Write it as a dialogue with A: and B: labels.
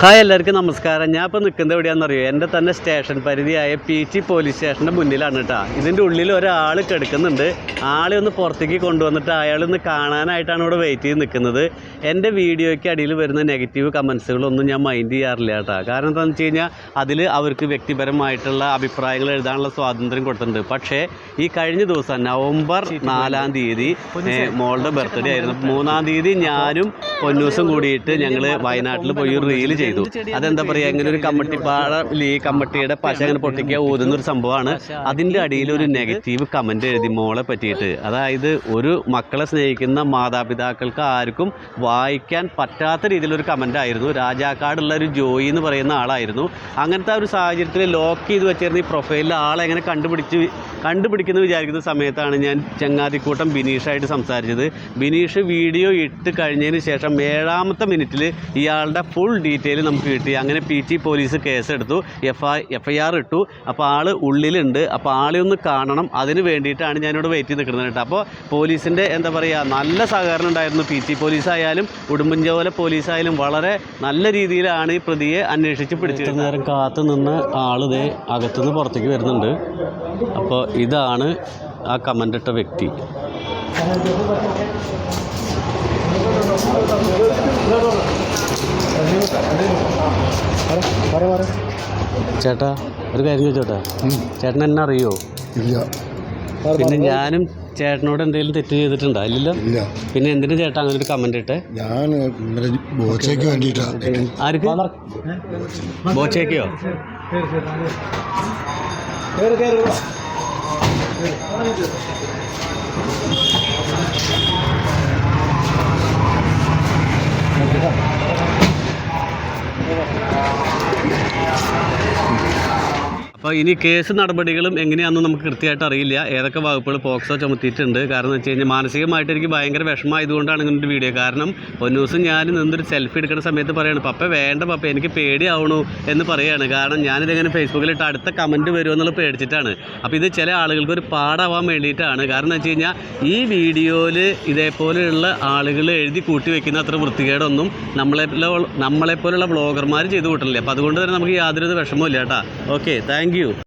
A: Hi എല്ലാവർക്കും നമസ്കാരം. ഞാൻ ഇപ്പോൾ നിൽക്കുന്നത് എവിടെയാണെന്നറിയോ? എൻ്റെ തന്നെ സ്റ്റേഷൻ പരിധിയായ പീച്ചി പോലീസ് സ്റ്റേഷൻ്റെ മുന്നിലാണ് കേട്ടോ. ഇതിൻ്റെ ഉള്ളിൽ ഒരാൾ കിടക്കുന്നുണ്ട്. ആളെ ഒന്ന് പുറത്തേക്ക് കൊണ്ടുവന്നിട്ട് അയാളൊന്ന് കാണാനായിട്ടാണ് ഇവിടെ വെയിറ്റ് ചെയ്ത് നിൽക്കുന്നത്. എൻ്റെ വീഡിയോയ്ക്ക് അടിയിൽ വരുന്ന നെഗറ്റീവ് കമൻസുകളൊന്നും ഞാൻ മൈൻഡ് ചെയ്യാറില്ല കേട്ടോ. കാരണം എന്താണെന്ന് വെച്ച് കഴിഞ്ഞാൽ അതിൽ അവർക്ക് വ്യക്തിപരമായിട്ടുള്ള അഭിപ്രായങ്ങൾ എഴുതാനുള്ള സ്വാതന്ത്ര്യം കൊടുത്തിട്ടുണ്ട്. പക്ഷേ ഈ കഴിഞ്ഞ ദിവസം നവംബർ 4-ം തീയതി മോളുടെ ബർത്ത്ഡേ ആയിരുന്നു. 3-ം തീയതി ഞാനും പൊന്നൂസും കൂടിയിട്ട് ഞങ്ങൾ വയനാട്ടിൽ പോയി റീൽ ചെയ്തു. അതെന്താ പറയുക, ഇങ്ങനെ ഒരു ഈ കമ്മട്ടിയുടെ പശ അങ്ങനെ പൊട്ടിക്കുക ഊതുന്നൊരു സംഭവമാണ്. അതിൻ്റെ അടിയിൽ ഒരു നെഗറ്റീവ് കമൻറ്റ് എഴുതി മോളെ പറ്റിയിട്ട്. അതായത് ഒരു മക്കളെ സ്നേഹിക്കുന്ന മാതാപിതാക്കൾക്ക് ആർക്കും വായിക്കാൻ പറ്റാത്ത രീതിയിലൊരു കമൻ്റ് ആയിരുന്നു. രാജാക്കാടുള്ള ഒരു ജോയി എന്ന് പറയുന്ന ആളായിരുന്നു. അങ്ങനത്തെ ഒരു സാഹചര്യത്തിൽ ലോക്ക് ചെയ്ത് വെച്ചിരുന്ന ഈ പ്രൊഫൈലിൽ ആളെ എങ്ങനെ കണ്ടുപിടിക്കുന്നു വിചാരിക്കുന്ന സമയത്താണ് ഞാൻ ചങ്ങാതിക്കൂട്ടം ബിനീഷായിട്ട് സംസാരിച്ചത്. ബിനീഷ് വീഡിയോ ഇട്ട് കഴിഞ്ഞതിന് ശേഷം 7-ാമത്തെ മിനിറ്റിൽ ഇയാളുടെ ഫുൾ ഡീറ്റെയിൽ നമുക്ക് കിട്ടി. അങ്ങനെ പീച്ചി പോലീസ് കേസെടുത്തു, FIR ഇട്ടു. അപ്പോൾ ആൾ ഉള്ളിലുണ്ട്. അപ്പോൾ ആളെ ഒന്ന് കാണണം. അതിന് വേണ്ടിയിട്ടാണ് ഞാനിവിടെ വെയിറ്റ് ചെയ്ത് നിൽക്കുന്നത് കേട്ടോ. അപ്പോൾ പോലീസിൻ്റെ എന്താ പറയുക, നല്ല സഹകരണം ഉണ്ടായിരുന്നു. പീച്ചി പോലീസായാലും ഉടുമ്പൻചോല പോലീസായാലും വളരെ നല്ല രീതിയിലാണ് ഈ പ്രതിയെ അന്വേഷിച്ച് പിടിച്ചത്. നേരം കാത്തു നിന്ന് ആളിതേ അകത്തുനിന്ന് പുറത്തേക്ക് വരുന്നുണ്ട്. അപ്പോൾ ഇതാണ് ആ കമൻ്റ് ഇട്ട വ്യക്തി. ചേട്ടാ ഒരു കാര്യം ചോദിച്ചോട്ടെ, ചേട്ടൻ എന്നെ അറിയോ?
B: ഇല്ല.
A: പിന്നെ ഞാനും ചേട്ടനോട് എന്തെങ്കിലും തെറ്റ് ചെയ്തിട്ടുണ്ടോ? ഇല്ലല്ലോ. പിന്നെ എന്തിനു ചേട്ടാ അങ്ങനെ ഒരു കമന്റ് ഇട്ടെ?
B: ഞാൻ ബോച്ചയ്ക്ക് വേണ്ടിയിട്ടാ.
A: ആർക്ക്? ബോച്ചയ്ക്കോ? അപ്പോൾ ഇനി കേസ് നടപടികളും എങ്ങനെയാണെന്ന് നമുക്ക് കൃത്യമായിട്ട് അറിയില്ല. ഏതൊക്കെ വകുപ്പുകൾ പോക്സോ ചുമത്തിയിട്ടുണ്ട്. കാരണം എന്ന് വെച്ച് കഴിഞ്ഞാൽ മാനസികമായിട്ട് എനിക്ക് ഭയങ്കര വിഷമമായതുകൊണ്ടാണ് ഇങ്ങനൊരു വീഡിയോ. കാരണം ഒരു ദിവസം ഞാൻ നിന്നൊരു സെൽഫി എടുക്കുന്ന സമയത്ത് പറയുകയാണ്, പപ്പ വേണ്ട പപ്പ, എനിക്ക് പേടിയാവണു എന്ന് പറയുകയാണ്. കാരണം ഞാനിതിങ്ങനെ ഫേസ്ബുക്കിലിട്ട് അടുത്ത കമൻറ്റ് വരുമെന്നുള്ള പേടിച്ചിട്ടാണ്. അപ്പോൾ ഇത് ചില ആളുകൾക്ക് ഒരു പാടാവാൻ വേണ്ടിയിട്ടാണ്. കാരണം എന്ന് വെച്ച് കഴിഞ്ഞാൽ ഈ വീഡിയോയിൽ ഇതേപോലെയുള്ള ആളുകൾ എഴുതി കൂട്ടി വയ്ക്കുന്ന അത്ര വൃത്തികേടൊന്നും നമ്മളെപ്പോലുള്ള വ്ളോഗർമാർ ചെയ്ത് കൂട്ടില്ല. അപ്പോൾ അതുകൊണ്ട് തന്നെ നമുക്ക് യാതൊരു വിഷമവും ഇല്ല കേട്ടോ. Okay, thank you.